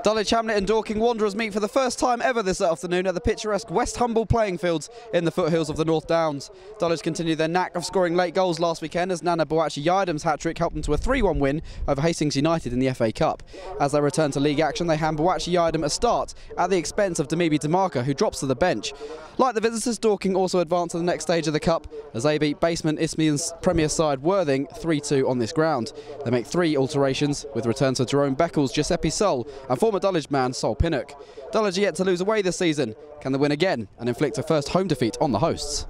Dulwich Hamlet and Dorking Wanderers meet for the first time ever this afternoon at the picturesque Westhumble playing fields in the foothills of the North Downs. Dulwich continue their knack of scoring late goals last weekend as Boakye-Yiadom's hat-trick helped them to a 3-1 win over Hastings United in the FA Cup. As they return to league action, they hand Boakye-Yiadom a start at the expense of Demibi Demarca, who drops to the bench. Like the visitors, Dorking also advance to the next stage of the Cup as they beat basement Isthmian's Premier side Worthing 3-2 on this ground. They make 3 alterations with returns for Jerome Beckles, Giuseppe Sole and former Dulwich man Sol Pinnock. Dulwich are yet to lose away this season. Can they win again and inflict a first home defeat on the hosts?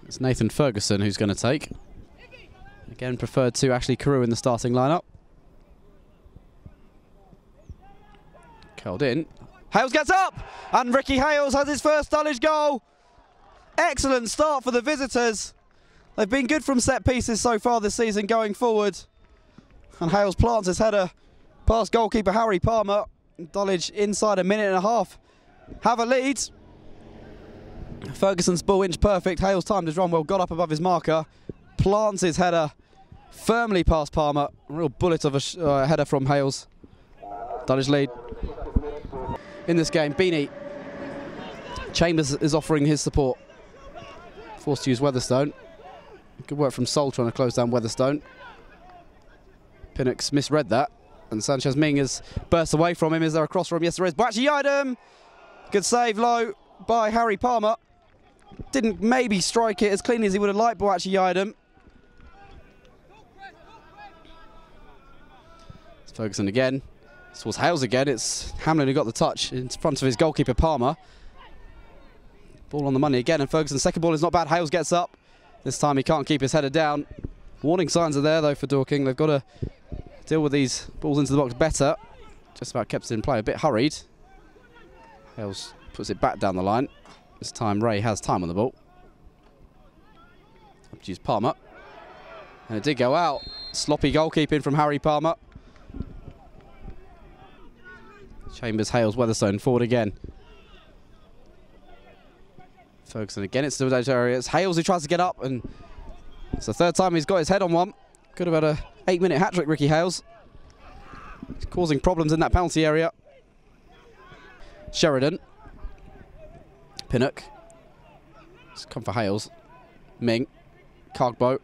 It's Nathan Ferguson who's going to take. Again, preferred to Ashley Carew in the starting lineup. Curled in. Hayles gets up and Rickie Hayles has his first Dulwich goal. Excellent start for the visitors. They've been good from set pieces so far this season going forward. And Hayles plants his header past goalkeeper Harry Palmer. Dulwich inside a minute and a half have a lead. Ferguson's ball inch perfect. Hayles timed his run well, got up above his marker, plants his header firmly past Palmer. A real bullet of a header from Hayles. Dulwich lead. In this game, Beanie. Chambers is offering his support. Forced to use Weatherstone. Good work from Sole trying to close down Weatherstone. Pinnock's misread that, and Sanchez Ming has burst away from him. Is there a cross from? Yes, there is. Boakye-Yiadom. Good save low by Harry Palmer. Didn't maybe strike it as cleanly as he would have liked, Boakye-Yiadom. It's Ferguson again. This was Hayles again. It's Hamlin who got the touch in front of his goalkeeper Palmer. Ball on the money again, and Ferguson's second ball is not bad. Hayles gets up. This time he can't keep his header down. Warning signs are there though for Dorking. They've got to deal with these balls into the box better. Just about kept it in play, a bit hurried. Hayles puts it back down the line. This time Ray has time on the ball. Up to use Palmer. And it did go out. Sloppy goalkeeping from Harry Palmer. Chambers, Hayles, Weatherstone forward again. Ferguson again, it's still those areas. Hayles who tries to get up, and it's the third time he's got his head on one. Could have had a 8-minute hat-trick, Rickie Hayles. He's causing problems in that penalty area. Sheridan. Pinnock. It's come for Hayles. Ming. Cargbo.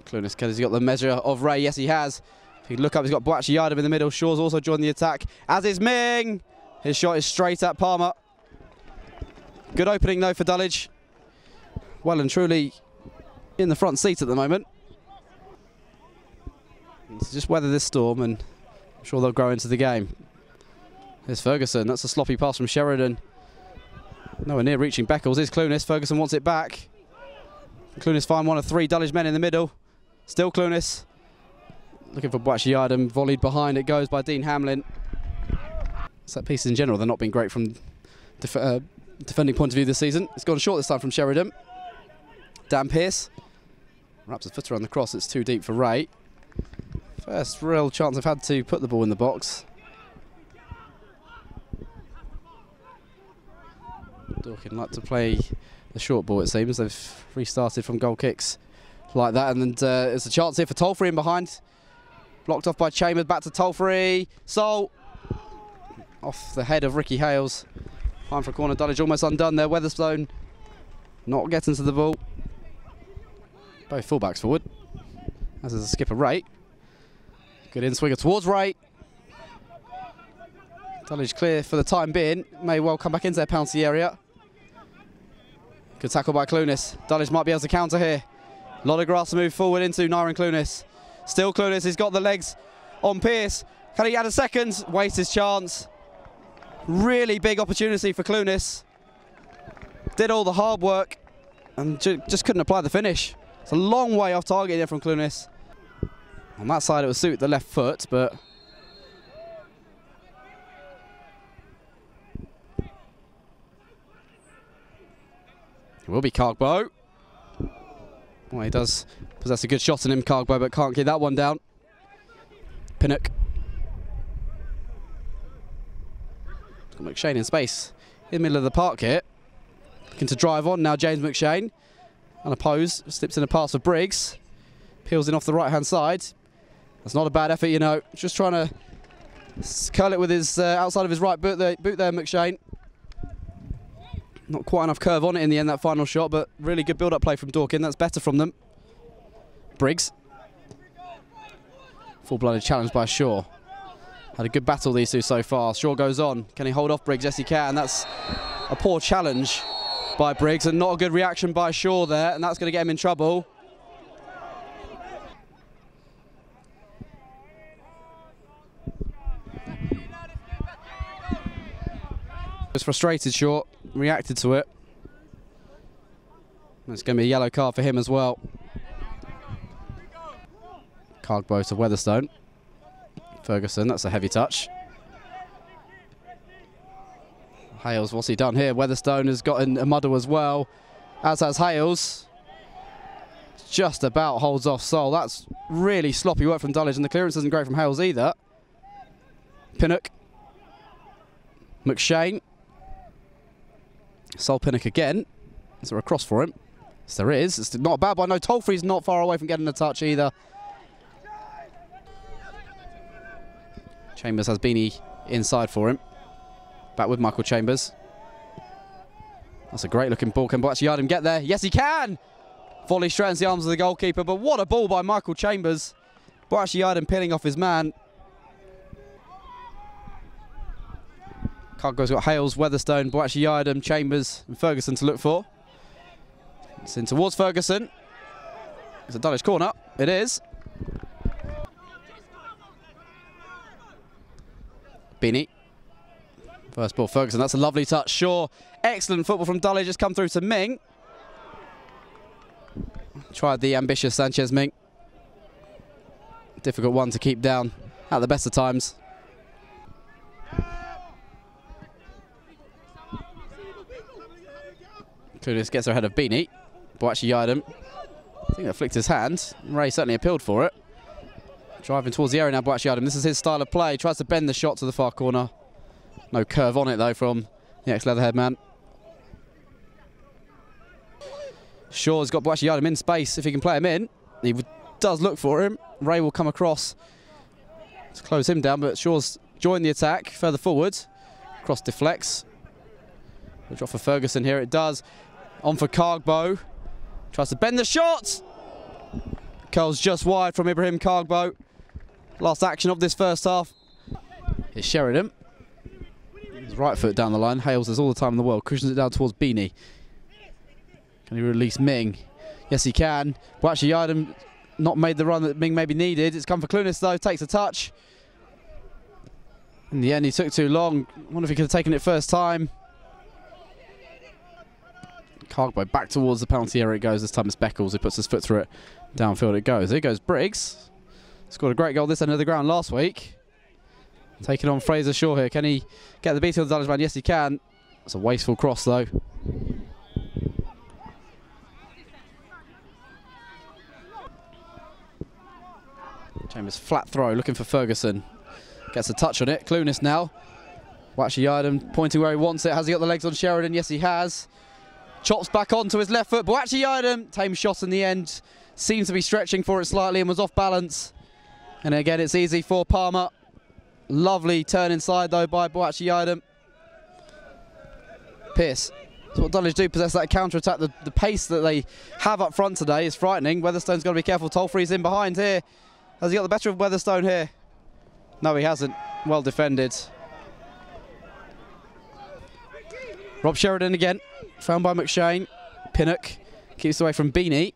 Clunis, has he got the measure of Ray? Yes, he has. If you look up, he's got Boakye-Yiadom in the middle. Shaw's also joined the attack, as is Ming. His shot is straight at Palmer. Good opening though for Dulwich. Well and truly in the front seat at the moment. It's just weather this storm and I'm sure they'll grow into the game. Here's Ferguson. That's a sloppy pass from Sheridan. Nowhere near reaching Beckles. Here's Clunis. Ferguson wants it back. Clunis find one of 3 Dulwich men in the middle. Still Clunis. Looking for Boakye-Yiadom. Volleyed behind. It goes by Dean Hamlin. Set pieces in general, they're not been great from defending point of view this season. It's gone short this time from Sheridan. Dan Pearse wraps his foot around the cross. It's too deep for Ray. First real chance I've had to put the ball in the box. Dorking like to play the short ball, it seems. They've restarted from goal kicks like that, and there's a chance here for Tolfree in behind. Blocked off by Chambers, back to Tolfree. Sole off the head of Rickie Hayles. Time for a corner. Dulwich almost undone there. Weatherstone not getting to the ball. Both fullbacks forward. As is the skipper Ray. Good in-swinger towards Ray. Dulwich clear for the time being. May well come back into their penalty area. Good tackle by Clunis. Dulwich might be able to counter here. A lot of grass to move forward into Nyren Clunis. Still Clunis. He's got the legs on Pearse. Can he add a second? Waste his chance. Really big opportunity for Clunis. Did all the hard work and just couldn't apply the finish. It's a long way off target here from Clunis. On that side it would suit the left foot, but it will be Cargbo. Well, he does possess a good shot in him, Cargbo, but can't get that one down. Pinnock. Got McShane in space in the middle of the park here. Looking to drive on now, James McShane. Unopposed, slips in a pass for Briggs. Peels in off the right-hand side. That's not a bad effort, you know. Just trying to curl it with his outside of his right boot there, McShane. Not quite enough curve on it in the end, that final shot, but really good build-up play from Dorking. That's better from them. Briggs. Full-blooded challenge by Shaw. Had a good battle, these two, so far. Shaw goes on. Can he hold off Briggs? Yes, he can. That's a poor challenge by Briggs and not a good reaction by Shaw there, and that's going to get him in trouble. Was frustrated, Shaw. Reacted to it. It's going to be a yellow card for him as well. Cargbo to Weatherstone. Ferguson, that's a heavy touch. Hayles, what's he done here? Weatherstone has gotten a muddle as well, as has Hayles. Just about holds off Sole. That's really sloppy work from Dulwich, and the clearance isn't great from Hayles either. Pinnock. McShane. Sole Pinnock again. Is there a cross for him? Yes, there is. It's not bad, but no, Tolfrey's not far away from getting a touch either. Chambers has Beanie inside for him. Back with Michael Chambers. That's a great looking ball. Can Boakye-Yiadom get there? Yes, he can! Volley straightens the arms of the goalkeeper, but what a ball by Michael Chambers. Boakye-Yiadom pinning off his man. Cargbo's got Hayles, Weatherstone, Boakye-Yiadom, Chambers and Ferguson to look for. It's in towards Ferguson. It's a Dulwich corner. It is. Beanie. First ball, Ferguson. That's a lovely touch. Shaw. Excellent football from Dulwich. Just come through to Ming. Tried the ambitious Sanchez Ming. Difficult one to keep down at the best of times. Clunis gets her ahead of Beanie. Boakye-Yiadom. I think that flicked his hand. Ray certainly appealed for it. Driving towards the area now, Boakye-Yiadom. This is his style of play. Tries to bend the shot to the far corner. No curve on it, though, from the ex-Leatherhead man. Shaw's got Boakye-Yiadom in space if he can play him in. He does look for him. Ray will come across to close him down, but Shaw's joined the attack further forward. Cross deflects. We'll drop for Ferguson here. It does. On for Cargbo. Tries to bend the shot. Curls just wide from Ibrahim Cargbo. Last action of this first half. It's Sheridan. His right foot down the line. Hayles has all the time in the world. Cushions it down towards Beanie. Can he release Ming? Yes, he can. Boakye-Yiadom not made the run that Ming maybe needed. It's come for Clunis, though. Takes a touch. In the end, he took too long. Wonder if he could have taken it first time. Cargbo back towards the penalty area it goes. This time it's Beckles who puts his foot through it. Downfield it goes. Here goes Briggs. Scored a great goal this end of the ground last week. Taking on Fraser Shaw here. Can he get the beat of the Dulwich man? Yes, he can. It's a wasteful cross, though. Chambers flat throw, looking for Ferguson. Gets a touch on it. Clunis now. Boakye-Yiadom pointing where he wants it. Has he got the legs on Sheridan? Yes, he has. Chops back onto his left foot. Boakye-Yiadom, tame shot in the end. Seems to be stretching for it slightly and was off balance. And again, it's easy for Palmer. Lovely turn inside, though, by Boakye-Yiadom. Pearse. That's what Dulwich do, possess that counter-attack. The pace that they have up front today is frightening. Weatherstone's got to be careful. Tolfrey's in behind here. Has he got the better of Weatherstone here? No, he hasn't. Well defended. Rob Sheridan again. Found by McShane. Pinnock keeps away from Beanie.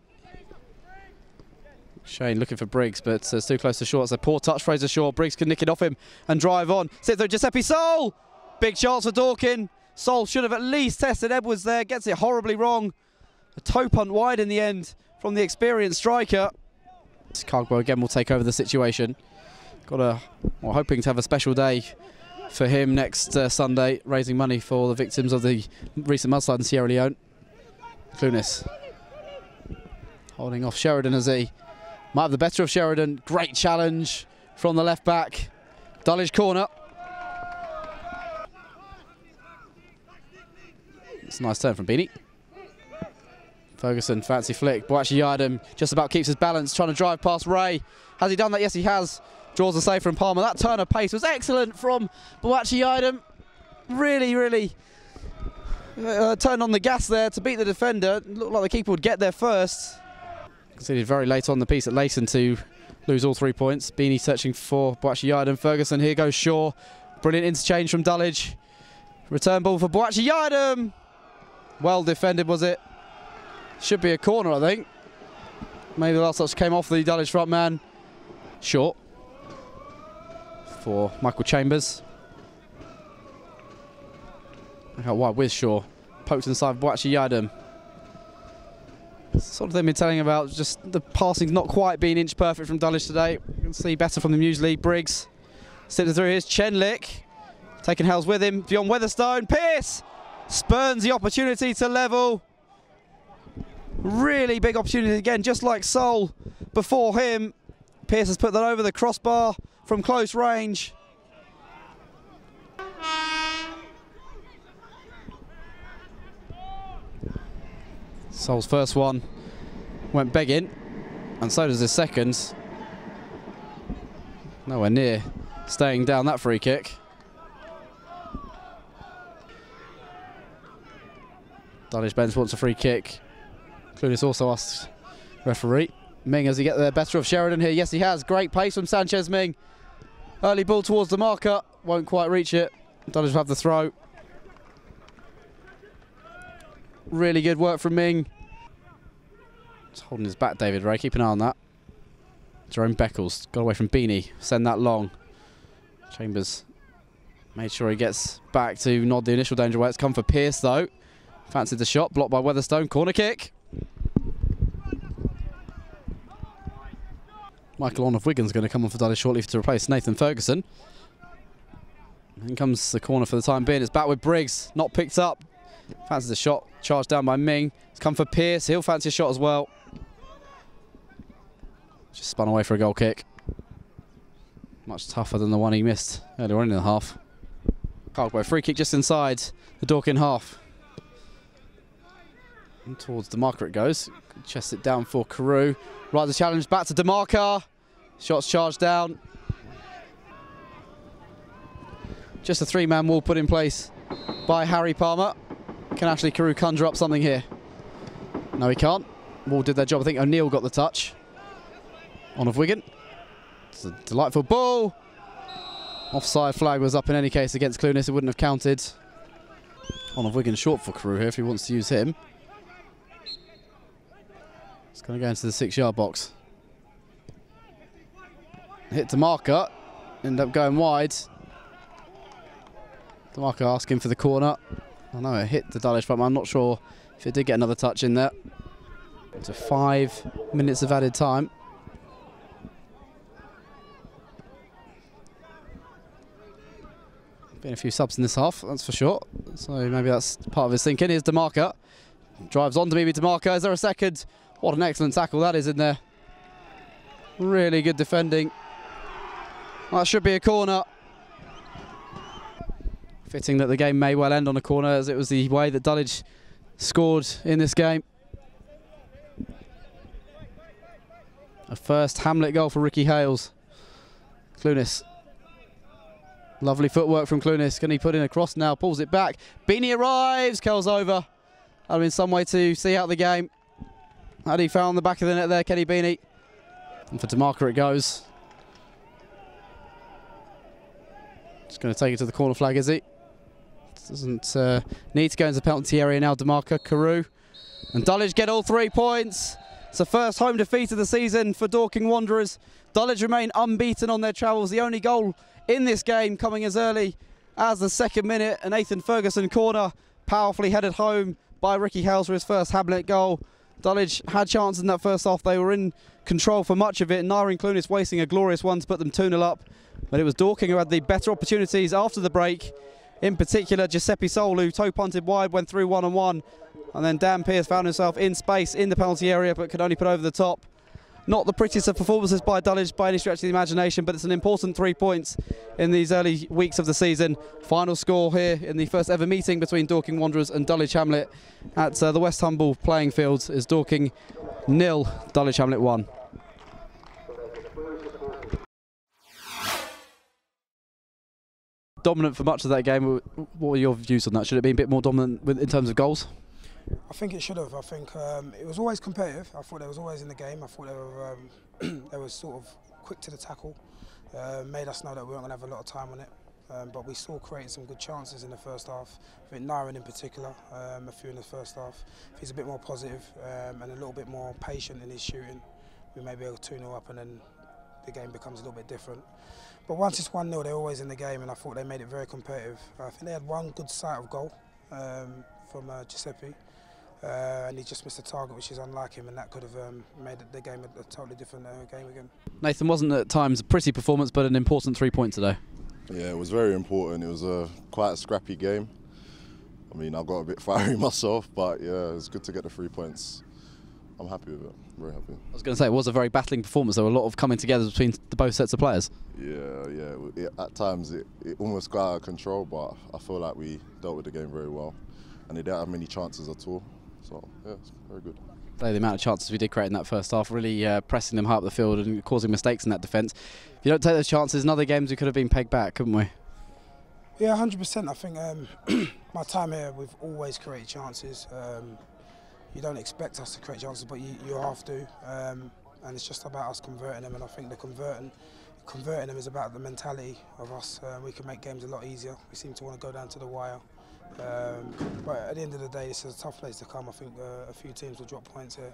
Shane looking for Briggs, but it's too close to Shaw. It's a poor touch, Fraser Shaw. Briggs can nick it off him and drive on. Sits there, Giuseppe Sole! Big chance for Dorking. Sole should have at least tested Edwards there. Gets it horribly wrong. A toe punt wide in the end from the experienced striker. Cargbo again will take over the situation. We're hoping to have a special day for him next Sunday, raising money for the victims of the recent mudslide in Sierra Leone. Clunis holding off Sheridan as he might have the better of Sheridan. Great challenge from the left back. Dulwich corner. It's a nice turn from Beanie. Ferguson, fancy flick. Boakye-Yiadom just about keeps his balance, trying to drive past Ray. Has he done that? Yes, he has. Draws the save from Palmer. That turn of pace was excellent from Boakye-Yiadom. Really turned on the gas there to beat the defender. Looked like the keeper would get there first. Conceded very late on the piece at Leighton to lose all 3 points. Beanie searching for Boakye-Yiadom. Ferguson, here goes Shaw. Brilliant interchange from Dulwich. Return ball for Boakye-Yiadom. Well defended, was it? Should be a corner, I think. Maybe the last touch came off the Dulwich front man. Short for Michael Chambers. Look out wide with Shaw. Poked inside Boakye-Yiadom. Sort of thing been telling about, just the passing's not quite been inch perfect from Dulwich today. You can see better from the muesli. Briggs slipped it through. Here's Chenlick. Taking Hayles with him beyond Weatherstone. Pearse spurns the opportunity to level. Really big opportunity again, just like Sole before him. Pearse has put that over the crossbar from close range. Sole's first one went begging, and so does his second. Nowhere near staying down that free kick. Dulwich bench wants a free kick. Clunis also asks referee. Ming, has he get the better of Sheridan here? Yes, he has. Great pace from Sanchez. Ming. Early ball towards the marker. Won't quite reach it. Dulwich have the throw. Really good work from Ming. Just holding his back, David Ray. Keep an eye on that. Jerome Beckles got away from Beanie. Send that long. Chambers made sure he gets back to nod the initial danger away. It's come for Pearse, though. Fancied the shot. Blocked by Weatherstone. Corner kick. Michael On of Wigan's going to come on for Dulwich shortly to replace Nathan Ferguson. In comes the corner for the time being. It's back with Briggs. Not picked up. Fancies the shot. Charged down by Ming. It's come for Pearse. He'll fancy a shot as well. Just spun away for a goal kick. Much tougher than the one he missed earlier on in the half. Cargway, free kick just inside the Dorking half. And towards DeMarca it goes. Chest it down for Carew. Right, the challenge back to DeMarca. Shots charged down. Just a three-man wall put in place by Harry Palmer. Can Ashley Carew conjure up something here? No, he can't. Wall did their job. I think O'Neill got the touch. On of Wigan. It's a delightful ball. Offside flag was up in any case against Clunis. It wouldn't have counted. On of Wigan short for Carew here if he wants to use him. It's going to go into the 6-yard box. Hit DeMarca. End up going wide. DeMarca asking for the corner. I know it hit the Dulwich front man. I'm not sure if it did get another touch in there. To 5 minutes of added time. Been a few subs in this half, that's for sure. So maybe that's part of his thinking. Here's DeMarca. Drives on to maybe DeMarca. Is there a second? What an excellent tackle that is in there. Really good defending. That should be a corner. Fitting that the game may well end on a corner, as it was the way that Dulwich scored in this game. A first Hamlet goal for Rickie Hayles. Clunis. Lovely footwork from Clunis. Can he put in a cross now? Pulls it back. Beanie arrives. Curls over. That'll be in some way to see out the game. Had he found the back of the net there, Kenny Beanie? And for DeMarca it goes. Just going to take it to the corner flag, is he? Doesn't need to go into the penalty area now. DeMarca, Carew. And Dulwich get all 3 points. It's the first home defeat of the season for Dorking Wanderers. Dulwich remain unbeaten on their travels. The only goal in this game coming as early as the 2nd minute. A Nathan Ferguson corner powerfully headed home by Rickie Hayles for his first Hamlet goal. Dulwich had chances in that first half. They were in control for much of it. Nyren Clunis wasting a glorious one to put them 2-0 up. But it was Dorking who had the better opportunities after the break. In particular, Giuseppe Sole, who toe punted wide, went through 1-on-1. And then Dan Pearse found himself in space in the penalty area, but could only put over the top. Not the prettiest of performances by Dulwich by any stretch of the imagination, but it's an important 3 points in these early weeks of the season. Final score here in the first ever meeting between Dorking Wanderers and Dulwich Hamlet at the Westhumble playing fields is Dorking 0, Dulwich Hamlet 1. Dominant for much of that game. What were your views on that? Should it be a bit more dominant in terms of goals? I think it should have. I think it was always competitive. I thought they was always in the game. I thought they were sort of quick to the tackle. Made us know that we weren't going to have a lot of time on it. But we still created some good chances in the first half. I think Nyren in particular, a few in the first half. If he's a bit more positive and a little bit more patient in his shooting, we may be able to 2-0 up and then the game becomes a little bit different. But once it's 1-0, they're always in the game, and I thought they made it very competitive. I think they had one good sight of goal from Giuseppe, and he just missed a target, which is unlike him, and that could have made the game a totally different game again. Nathan, wasn't at times a pretty performance, but an important 3 points today? Yeah, it was very important. It was quite a scrappy game. I mean, I got a bit fiery myself, but yeah, it was good to get the 3 points. I'm happy with it, very happy. I was going to say, it was a very battling performance. There were a lot of coming together between the both sets of players. Yeah. At times it almost got out of control, but I feel like we dealt with the game very well. And they didn't have many chances at all. So, yeah, it's very good. The amount of chances we did create in that first half, really pressing them high up the field and causing mistakes in that defence. If you don't take those chances, in other games we could have been pegged back, couldn't we? Yeah, 100%. I think my time here, we've always created chances. You don't expect us to create chances, but you have to, and it's just about us converting them. And I think the converting them is about the mentality of us. We can make games a lot easier. We seem to want to go down to the wire, but at the end of the day, this is a tough place to come. I think a few teams will drop points here,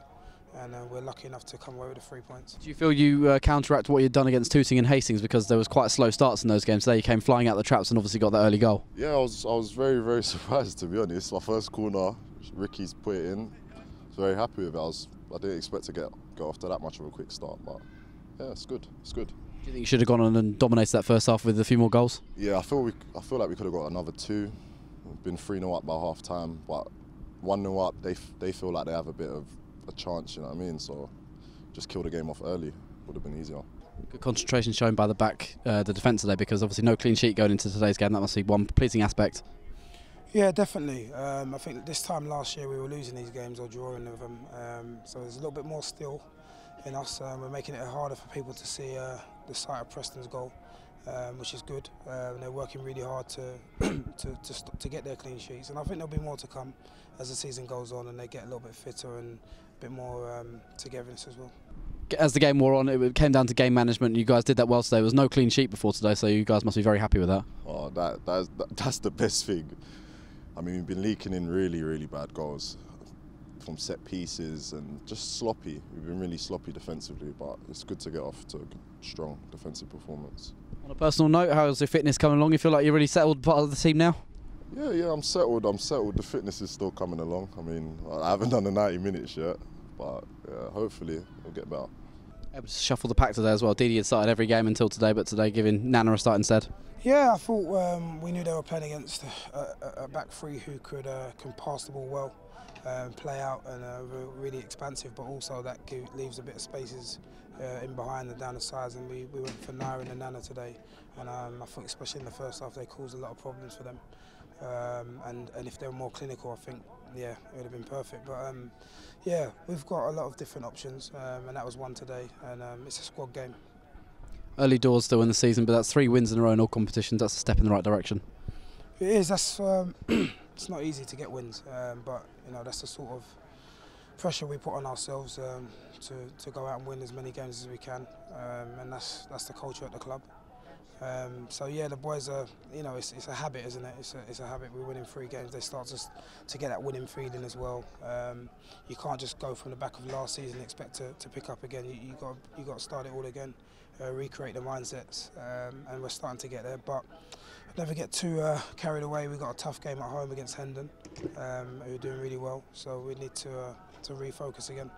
and we're lucky enough to come away with the 3 points. Do you feel you counteract what you'd done against Tooting and Hastings, because there was quite slow starts in those games? Today you came flying out the traps and obviously got that early goal. Yeah, I was very, very surprised, to be honest. My first corner, Rickie's put it in. Very happy with it. I didn't expect to get off to that much of a quick start, but yeah, it's good. It's good. Do you think you should have gone on and dominated that first half with a few more goals? Yeah, I feel like we could have got another 2. We've been 3-0 up by half time, but 1-0 up, they feel like they have a bit of a chance. You know what I mean? So just kill the game off early would have been easier. Good concentration shown by the defence today, because obviously no clean sheet going into today's game. That must be one pleasing aspect. Yeah, definitely. I think this time last year we were losing these games or drawing with them, so there's a little bit more still in us. We're making it harder for people to see the sight of Preston's goal, which is good. They're working really hard to get their clean sheets, and I think there'll be more to come as the season goes on and they get a little bit fitter and a bit more togetherness as well. As the game wore on, it came down to game management. You guys did that well today. There was no clean sheet before today, so you guys must be very happy with that. Oh, that's the best thing. I mean, we've been leaking in really, really bad goals from set pieces and just sloppy. We've been really sloppy defensively, but it's good to get off to a good, strong defensive performance. On a personal note, how's your fitness coming along? You feel like you're really settled part of the team now? Yeah, I'm settled. The fitness is still coming along. I mean, I haven't done the 90 minutes yet, but yeah, hopefully it'll get better. Able to shuffle the pack today as well. Didi had started every game until today, but today giving Nana a start instead. Yeah, I thought we knew they were playing against a back three who can pass the ball well, play out, and really expansive, but also that leaves a bit of spaces in behind and down the sides. And we went for Nyren and Nana today, and I think especially in the first half they caused a lot of problems for them. And if they were more clinical, I think yeah, it would have been perfect. But yeah, we've got a lot of different options, and that was one today, and it's a squad game. Early doors still in the season, but that's 3 wins in a row in all competitions. That's a step in the right direction. It is. That's it's not easy to get wins, but you know that's the sort of pressure we put on ourselves to go out and win as many games as we can, and that's the culture at the club. So yeah, the boys are, you know, it's a habit, isn't it? It's a habit. We're winning 3 games. They start to get that winning feeling as well. You can't just go from the back of last season and expect to pick up again. You got to start it all again, recreate the mindsets, and we're starting to get there. But never get too carried away. We've got a tough game at home against Hendon, who are doing really well. So we need to refocus again.